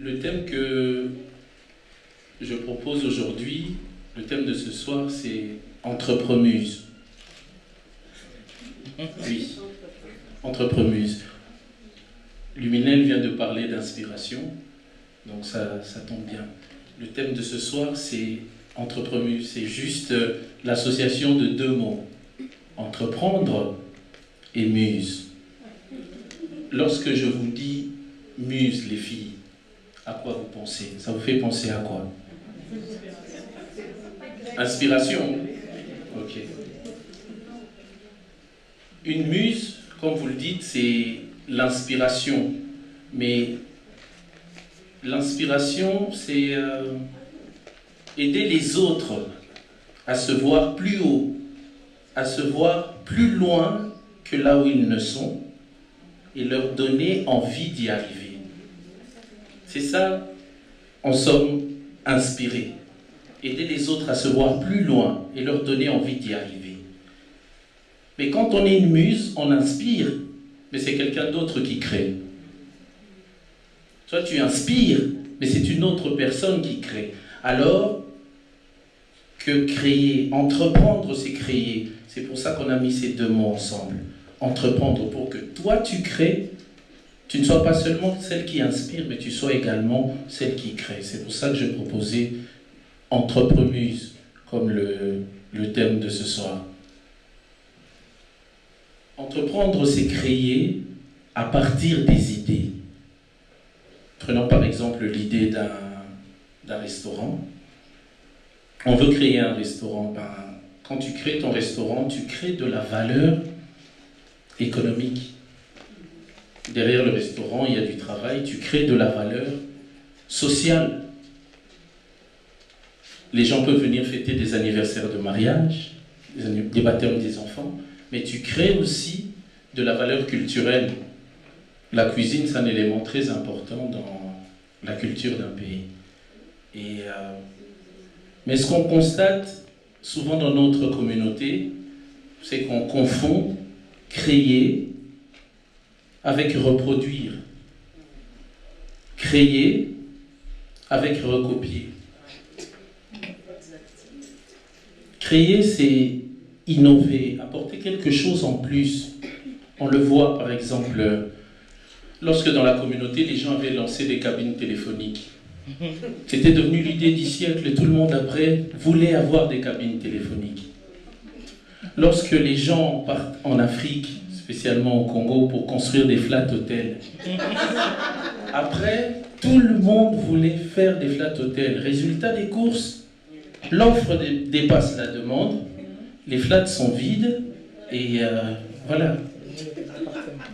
Le thème que je propose aujourd'hui, le thème de ce soir, c'est Entrepreneurs. Oui, Entrepreneurs. Luminel vient de parler d'inspiration, donc ça tombe bien. Le thème de ce soir, c'est Entrepreneurs. C'est juste l'association de deux mots, entreprendre et muse. Lorsque je vous dis muse, les filles, à quoi vous pensez? Ça vous fait penser à quoi? Inspiration. Ok. Une muse, comme vous le dites, c'est l'inspiration. Mais l'inspiration, c'est aider les autres à se voir plus haut, à se voir plus loin que là où ils ne sont, et leur donner envie d'y arriver. C'est ça, en somme, inspirer. Aider les autres à se voir plus loin et leur donner envie d'y arriver. Mais quand on est une muse, on inspire, mais c'est quelqu'un d'autre qui crée. Toi, tu inspires, mais c'est une autre personne qui crée. Alors que créer, entreprendre, c'est créer. C'est pour ça qu'on a mis ces deux mots ensemble. Entreprendre pour que toi, tu crées, tu ne sois pas seulement celle qui inspire, mais tu sois également celle qui crée. C'est pour ça que je proposais Entrepreneurs comme le thème de ce soir. Entreprendre, c'est créer à partir des idées. Prenons par exemple l'idée d'un restaurant. On veut créer un restaurant. Quand tu crées ton restaurant, tu crées de la valeur économique. Derrière le restaurant, il y a du travail. Tu crées de la valeur sociale. Les gens peuvent venir fêter des anniversaires de mariage, des baptêmes des enfants, mais tu crées aussi de la valeur culturelle. La cuisine, c'est un élément très important dans la culture d'un pays. Mais ce qu'on constate souvent dans notre communauté, c'est qu'on confond créer avec reproduire. Créer avec recopier. Créer, c'est innover, apporter quelque chose en plus. On le voit par exemple, lorsque dans la communauté, les gens avaient lancé des cabines téléphoniques. C'était devenu l'idée du siècle, tout le monde après voulait avoir des cabines téléphoniques. Lorsque les gens partent en Afrique, spécialement au Congo, pour construire des flat hôtels, après, tout le monde voulait faire des flat hôtels. Résultat des courses, l'offre dépasse la demande, les flats sont vides, et voilà.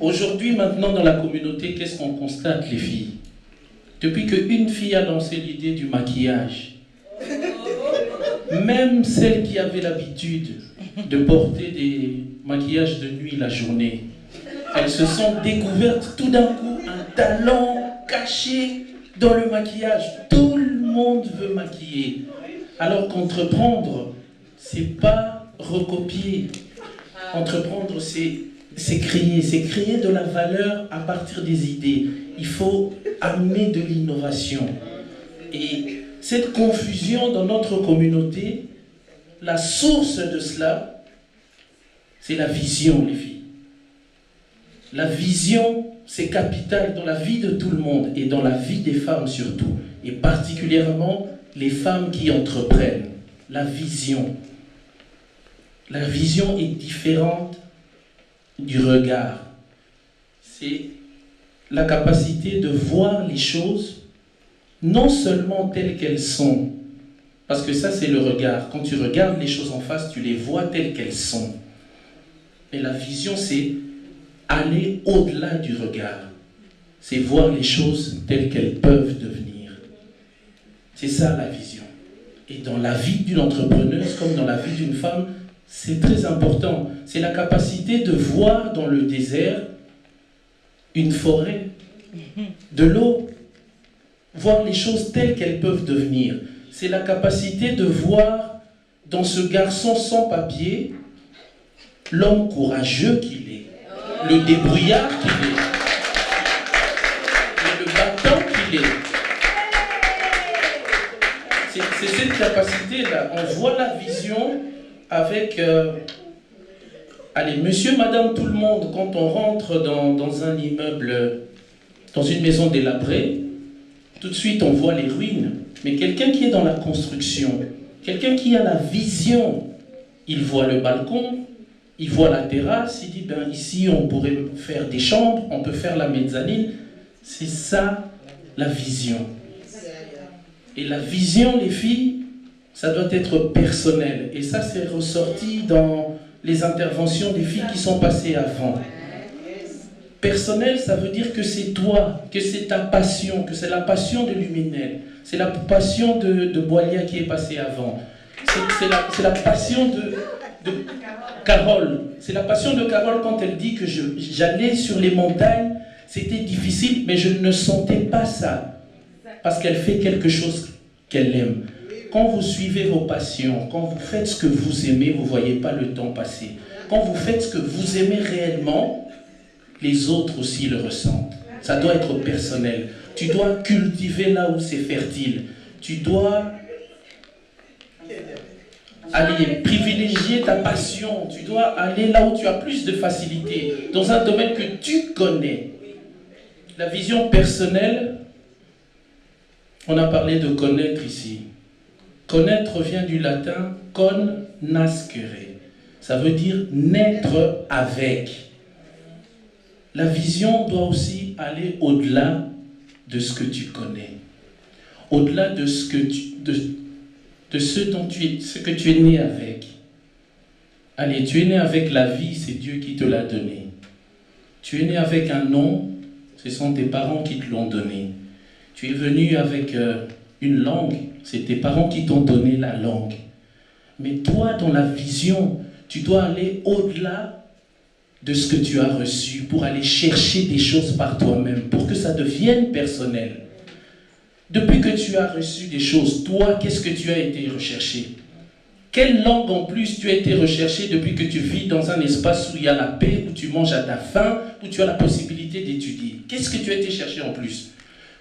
Aujourd'hui, maintenant, dans la communauté, qu'est-ce qu'on constate, les filles? Depuis qu'une fille a lancé l'idée du maquillage, même celles qui avaient l'habitude de porter des maquillages de nuit la journée, elles se sont découvertes tout d'un coup un talent caché dans le maquillage. Tout le monde veut maquiller. Alors qu'entreprendre, c'est pas recopier. Entreprendre, c'est créer de la valeur à partir des idées. Il faut amener de l'innovation. Et cette confusion dans notre communauté, la source de cela, c'est la vision, les filles. La vision, c'est capital dans la vie de tout le monde et dans la vie des femmes surtout. Et particulièrement les femmes qui entreprennent. La vision. La vision est différente du regard. C'est la capacité de voir les choses non seulement telles qu'elles sont, parce que ça c'est le regard. Quand tu regardes les choses en face, tu les vois telles qu'elles sont. Mais la vision, c'est aller au-delà du regard. C'est voir les choses telles qu'elles peuvent devenir. C'est ça la vision. Et dans la vie d'une entrepreneuse, comme dans la vie d'une femme, c'est très important. C'est la capacité de voir dans le désert une forêt, de l'eau, voir les choses telles qu'elles peuvent devenir. C'est la capacité de voir dans ce garçon sans papier l'homme courageux qu'il est, le débrouillard qu'il est, le battant qu'il est. c'est cette capacité-là. On voit la vision avec... allez, monsieur, madame, tout le monde, quand on rentre dans un immeuble, dans une maison délabrée, tout de suite on voit les ruines. Mais quelqu'un qui est dans la construction, quelqu'un qui a la vision, il voit le balcon, il voit la terrasse, il dit, ben ici on pourrait faire des chambres, on peut faire la mezzanine. C'est ça la vision. Et la vision, les filles, ça doit être personnel. Et ça, c'est ressorti dans les interventions des filles qui sont passées avant. Personnel, ça veut dire que c'est toi, que c'est ta passion, que c'est la passion de Luminel, c'est la passion de Boilia qui est passée avant. C'est la passion de Carole. C'est la passion de Carole quand elle dit que j'allais sur les montagnes, c'était difficile, mais je ne sentais pas ça. Parce qu'elle fait quelque chose qu'elle aime. Quand vous suivez vos passions, quand vous faites ce que vous aimez, vous ne voyez pas le temps passer. Quand vous faites ce que vous aimez réellement, les autres aussi le ressentent. Ça doit être personnel. Tu dois cultiver là où c'est fertile. Tu dois aller privilégier ta passion. Tu dois aller là où tu as plus de facilité, dans un domaine que tu connais. La vision personnelle, on a parlé de connaître ici. Connaître vient du latin con nascere. Ça veut dire naître avec. La vision doit aussi aller au-delà de ce que tu connais. Au-delà de ce que tu es né avec. Allez, tu es né avec la vie, c'est Dieu qui te l'a donné. Tu es né avec un nom, ce sont tes parents qui te l'ont donné. Tu es venu avec une langue, c'est tes parents qui t'ont donné la langue. Mais toi, dans la vision, tu dois aller au-delà de ce que tu as reçu pour aller chercher des choses par toi-même, pour que ça devienne personnel. Depuis que tu as reçu des choses, toi, qu'est-ce que tu as été recherché? Quelle langue en plus tu as été recherché depuis que tu vis dans un espace où il y a la paix, où tu manges à ta faim, où tu as la possibilité d'étudier? Qu'est-ce que tu as été chercher en plus?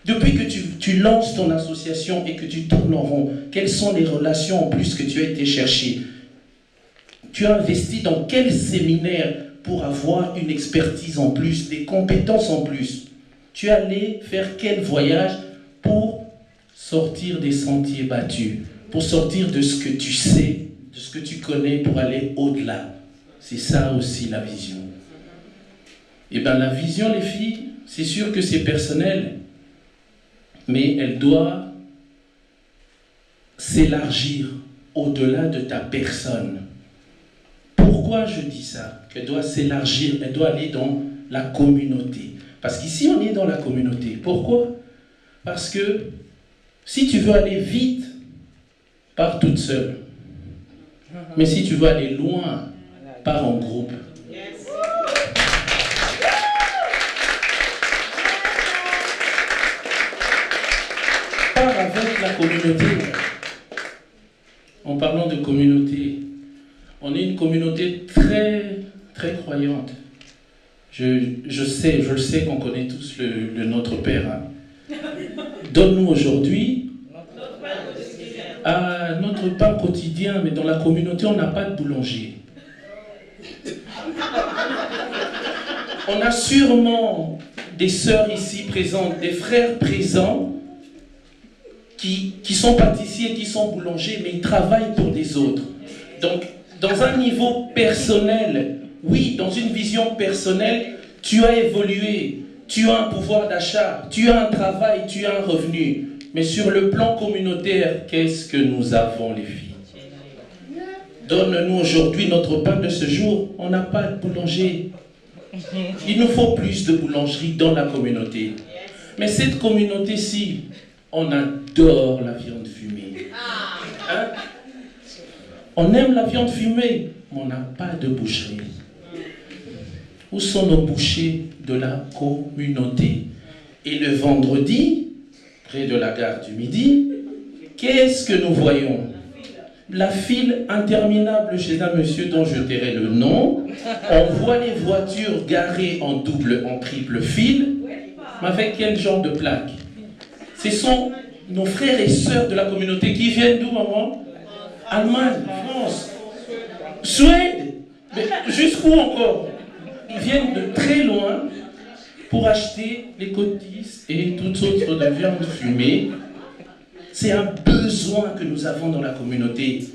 Depuis que tu lances ton association et que tu tournes en rond, quelles sont les relations en plus que tu as été chercher? Tu as investi dans quel séminaire pour avoir une expertise en plus, des compétences en plus? Tu es allé faire quel voyage pour sortir des sentiers battus, pour sortir de ce que tu sais, de ce que tu connais, pour aller au-delà? C'est ça aussi la vision. Et bien la vision, les filles, c'est sûr que c'est personnel, mais elle doit s'élargir au-delà de ta personne. Pourquoi je dis ça? Qu'elle doit s'élargir, elle doit aller dans la communauté. Parce qu'ici, on est dans la communauté. Pourquoi? Parce que si tu veux aller vite, pars toute seule. Mais si tu veux aller loin, pars en groupe. Pars avec la communauté. En parlant de communauté, on est une communauté très, très croyante. Je sais qu'on connaît tous le Notre Père. Hein. Donne-nous aujourd'hui notre pain quotidien, mais dans la communauté, on n'a pas de boulanger. On a sûrement des sœurs ici présentes, des frères présents, qui sont pâtissiers, qui sont boulangers, mais ils travaillent pour des autres. Donc, dans un niveau personnel, oui, dans une vision personnelle, tu as évolué, tu as un pouvoir d'achat, tu as un travail, tu as un revenu. Mais sur le plan communautaire, qu'est-ce que nous avons, les filles? Donne-nous aujourd'hui notre pain de ce jour. On n'a pas de boulanger. Il nous faut plus de boulangerie dans la communauté. Mais cette communauté-ci, on adore la viande fumée. Hein? On aime la viande fumée, mais on n'a pas de boucherie. Où sont nos bouchers de la communauté? Et le vendredi, près de la gare du Midi, qu'est-ce que nous voyons? La file interminable chez un monsieur dont je tairai le nom. On voit les voitures garées en double, en triple file, mais avec quel genre de plaque? Ce sont nos frères et sœurs de la communauté qui viennent d'où, maman? Allemagne, France, Suède, mais jusqu'où encore? Ils viennent de très loin pour acheter les côtisses et toutes sortes de viande fumée. C'est un besoin que nous avons dans la communauté.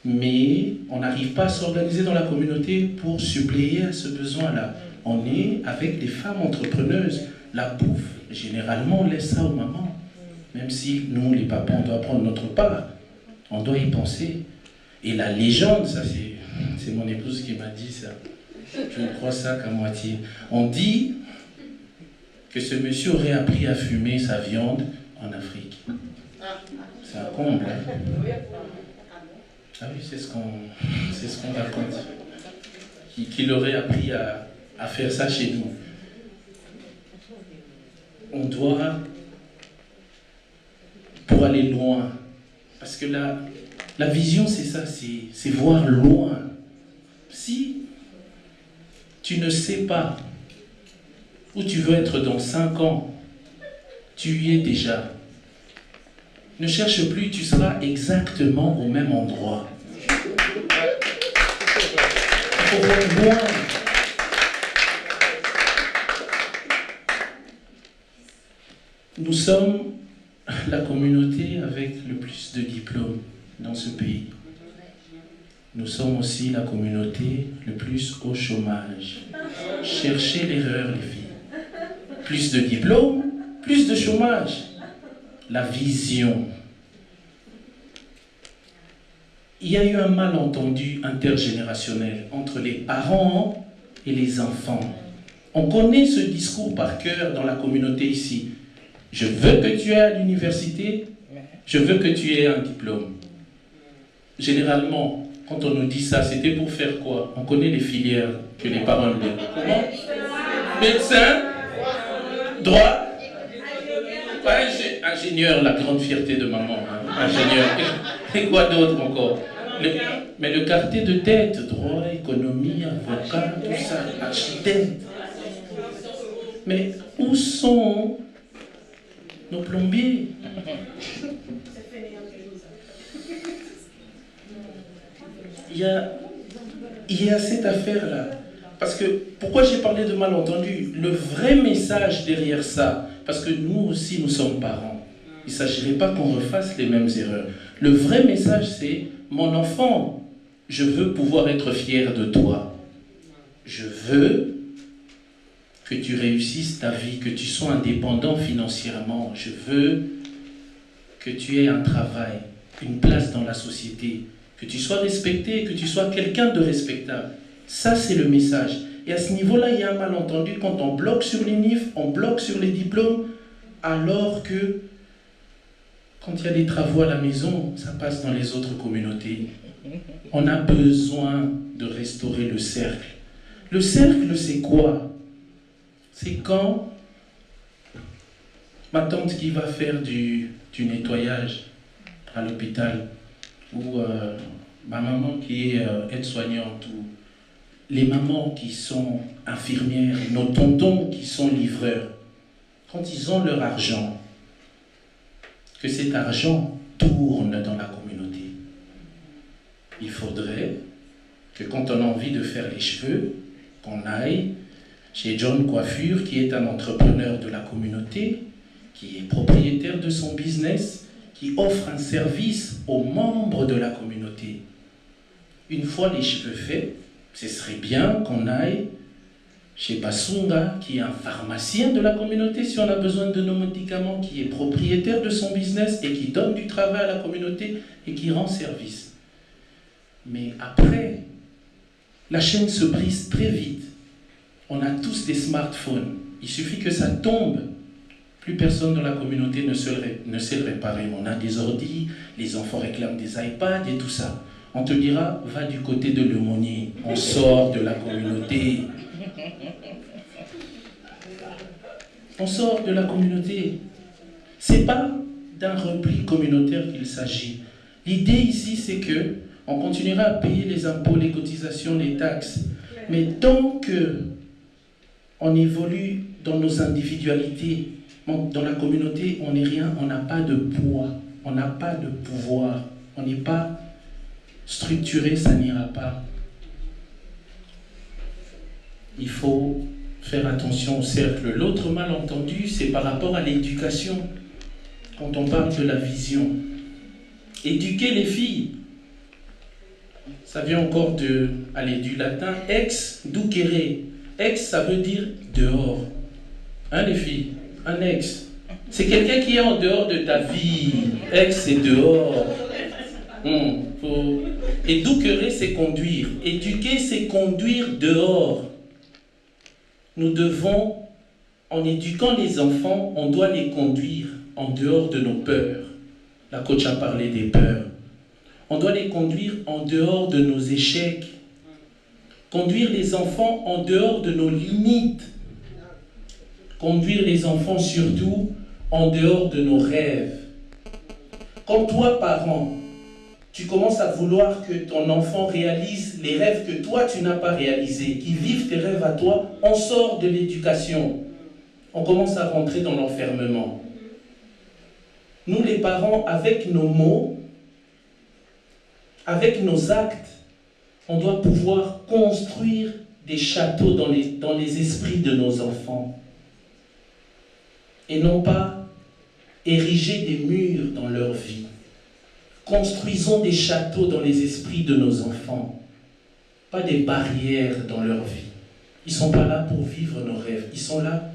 Mais on n'arrive pas à s'organiser dans la communauté pour suppléer à ce besoin-là. On est avec des femmes entrepreneuses. La bouffe, généralement, on laisse ça aux mamans. Même si nous, les papas, on doit prendre notre part. On doit y penser. Et la légende, ça c'est mon épouse qui m'a dit ça. Je ne crois ça qu'à moitié. On dit que ce monsieur aurait appris à fumer sa viande en Afrique. C'est un comble. Hein? Ah oui, c'est ce qu'on raconte. Qu'il aurait appris à faire ça chez nous. On doit, pour aller loin, parce que la vision, c'est ça, c'est voir loin. Si tu ne sais pas où tu veux être dans 5 ans, tu y es déjà. Ne cherche plus, tu seras exactement au même endroit. Il faut voir loin. Nous sommes la communauté avec le plus de diplômes dans ce pays. Nous sommes aussi la communauté le plus au chômage. Cherchez l'erreur, les filles. Plus de diplômes, plus de chômage. La vision. Il y a eu un malentendu intergénérationnel entre les parents et les enfants. On connaît ce discours par cœur dans la communauté ici. Je veux que tu ailles à l'université, je veux que tu aies un diplôme. Généralement, quand on nous dit ça, c'était pour faire quoi? On connaît les filières que les parents nous donnent. Comment? Médecin, droit, ingénieur, la grande fierté de maman. Hein? Ingénieur. Et quoi d'autre encore? Mais le quartier de tête, droit, économie, avocat, tout ça, architecte. Mais où sont nos plombiers? Il y a cette affaire-là. Parce que, pourquoi j'ai parlé de malentendu? Le vrai message derrière ça, parce que nous aussi, nous sommes parents. Il ne s'agirait pas qu'on refasse les mêmes erreurs. Le vrai message, c'est, mon enfant, je veux pouvoir être fier de toi. Je veux que tu réussisses ta vie, que tu sois indépendant financièrement. Je veux que tu aies un travail, une place dans la société, que tu sois respecté, que tu sois quelqu'un de respectable. Ça, c'est le message. Et à ce niveau-là, il y a un malentendu quand on bloque sur les NIF, on bloque sur les diplômes, alors que quand il y a des travaux à la maison, ça passe dans les autres communautés. On a besoin de restaurer le cercle. Le cercle, c'est quoi? C'est quand ma tante qui va faire du nettoyage à l'hôpital, ou ma maman qui est aide-soignante, ou les mamans qui sont infirmières, nos tontons qui sont livreurs, quand ils ont leur argent, que cet argent tourne dans la communauté. Il faudrait que quand on a envie de faire les cheveux, qu'on aille chez John Coiffure, qui est un entrepreneur de la communauté, qui est propriétaire de son business, qui offre un service aux membres de la communauté. Une fois les cheveux faits, ce serait bien qu'on aille chez Basunga, qui est un pharmacien de la communauté, si on a besoin de nos médicaments, qui est propriétaire de son business et qui donne du travail à la communauté et qui rend service. Mais après, la chaîne se brise très vite. On a tous des smartphones. Il suffit que ça tombe. Plus personne dans la communauté ne sait le réparer. On a des ordis, les enfants réclament des iPads et tout ça. On te dira, va du côté de l'aumônier. On sort de la communauté. On sort de la communauté. Ce n'est pas d'un repli communautaire qu'il s'agit. L'idée ici, c'est que on continuera à payer les impôts, les cotisations, les taxes. Mais tant qu'on évolue dans nos individualités, Dans la communauté, on n'est rien, on n'a pas de poids, on n'a pas de pouvoir, on n'est pas structuré, ça n'ira pas. Il faut faire attention au cercle. L'autre malentendu, c'est par rapport à l'éducation. Quand on parle de la vision, éduquer les filles, ça vient encore du latin ex ducere. Ex, ça veut dire dehors. Hein, les filles? Un ex. C'est quelqu'un qui est en dehors de ta vie. Ex, c'est dehors. Éduquer, c'est conduire. Éduquer, c'est conduire dehors. Nous devons, en éduquant les enfants, on doit les conduire en dehors de nos peurs. La coach a parlé des peurs. On doit les conduire en dehors de nos échecs. Conduire les enfants en dehors de nos limites. Conduire les enfants surtout en dehors de nos rêves. Quand toi, parent, tu commences à vouloir que ton enfant réalise les rêves que toi, tu n'as pas réalisés, qu'il vive tes rêves à toi, on sort de l'éducation. On commence à rentrer dans l'enfermement. Nous, les parents, avec nos mots, avec nos actes, on doit pouvoir construire des châteaux dans les esprits de nos enfants. Et non pas ériger des murs dans leur vie. Construisons des châteaux dans les esprits de nos enfants, pas des barrières dans leur vie. Ils ne sont pas là pour vivre nos rêves, ils sont là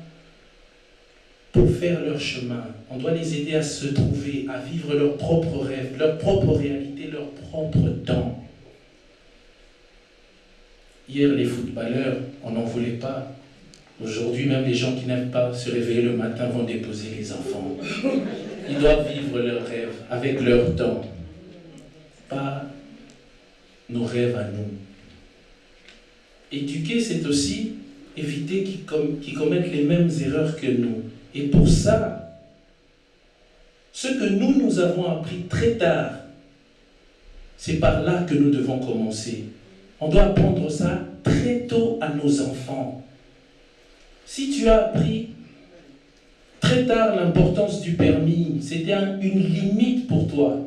pour faire leur chemin. On doit les aider à se trouver, à vivre leurs propres rêves, leur propre réalité, leur propre temps. Hier, les footballeurs, on n'en voulait pas. Aujourd'hui, même les gens qui n'aiment pas se réveiller le matin vont déposer les enfants. Ils doivent vivre leurs rêves avec leur temps. Pas nos rêves à nous. Éduquer, c'est aussi éviter qu'ils commettent les mêmes erreurs que nous. Et pour ça, ce que nous avons appris très tard, c'est par là que nous devons commencer. On doit apprendre ça très tôt à nos enfants. Si tu as appris très tard l'importance du permis, c'était une limite pour toi.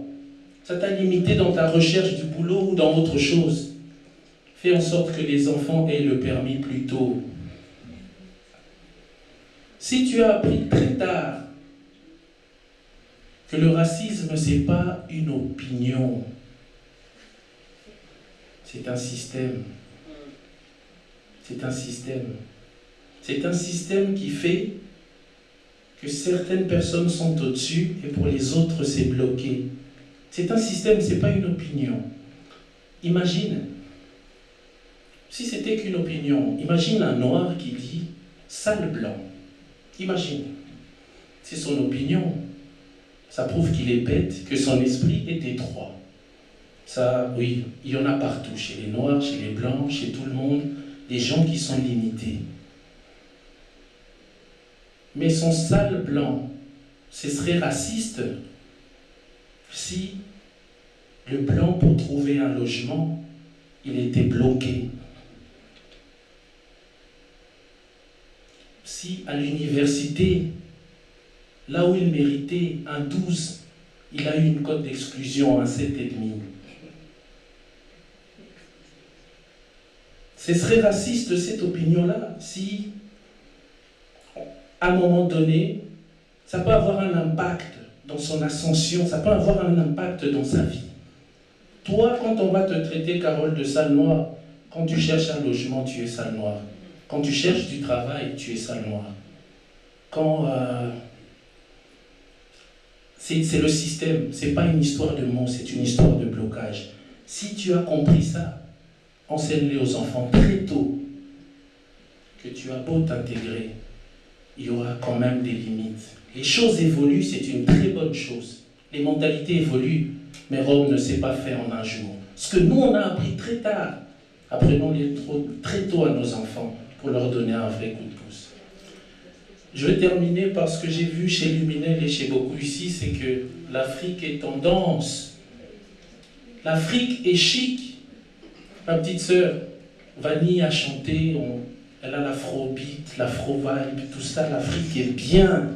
Ça t'a limité dans ta recherche du boulot ou dans autre chose. Fais en sorte que les enfants aient le permis plus tôt. Si tu as appris très tard que le racisme, ce n'est pas une opinion, c'est un système. C'est un système. C'est un système qui fait que certaines personnes sont au-dessus et pour les autres, c'est bloqué. C'est un système, ce n'est pas une opinion. Imagine, si c'était qu'une opinion, imagine un noir qui dit « sale blanc ». Imagine, c'est son opinion. Ça prouve qu'il est bête, que son esprit est étroit. Ça, oui, il y en a partout, chez les noirs, chez les blancs, chez tout le monde, des gens qui sont limités. Mais son sale blanc, ce serait raciste si le blanc, pour trouver un logement, il était bloqué. Si à l'université, là où il méritait un 12, il a eu une cote d'exclusion, un 7,5. Ce serait raciste cette opinion-là si, à un moment donné, ça peut avoir un impact dans son ascension, ça peut avoir un impact dans sa vie. Toi, quand on va te traiter, Carole, de sale noire, quand tu cherches un logement, tu es sale noire. Quand tu cherches du travail, tu es sale noire. C'est le système, c'est pas une histoire de mots, c'est une histoire de blocage. Si tu as compris ça, enseigne-les aux enfants très tôt que tu as beau t'intégrer, il y aura quand même des limites. Les choses évoluent, c'est une très bonne chose. Les mentalités évoluent, mais Rome ne s'est pas fait en un jour. Ce que nous, on a appris très tard, apprenons-les très tôt à nos enfants pour leur donner un vrai coup de pouce. Je vais terminer par ce que j'ai vu chez Luminel et chez beaucoup ici, c'est que l'Afrique est tendance. L'Afrique est chic. Ma petite sœur, Vanille a chanté, elle a l'afrobeat, l'afro-vibe, tout ça, l'Afrique est bien.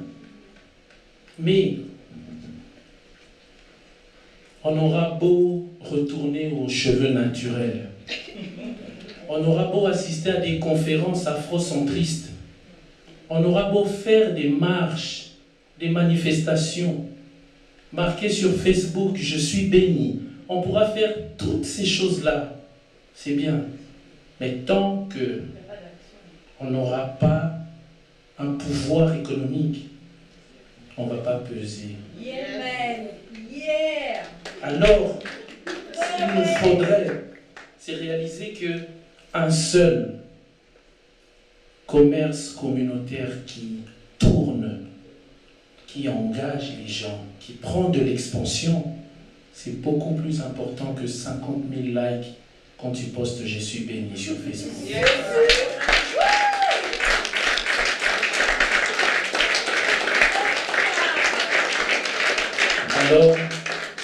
Mais on aura beau retourner aux cheveux naturels, on aura beau assister à des conférences afrocentristes, on aura beau faire des marches, des manifestations, marquer sur Facebook « Je suis béni », on pourra faire toutes ces choses-là, c'est bien. Mais tant qu'on n'aura pas un pouvoir économique, on ne va pas peser. Alors, ce qu'il nous faudrait, c'est réaliser qu'un seul commerce communautaire qui tourne, qui engage les gens, qui prend de l'expansion, c'est beaucoup plus important que 50 000 likes quand tu postes « Je suis béni » sur Facebook. Alors,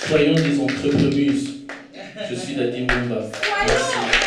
soyons des entrepreneuses. Je suis Dadi Mumba. Merci.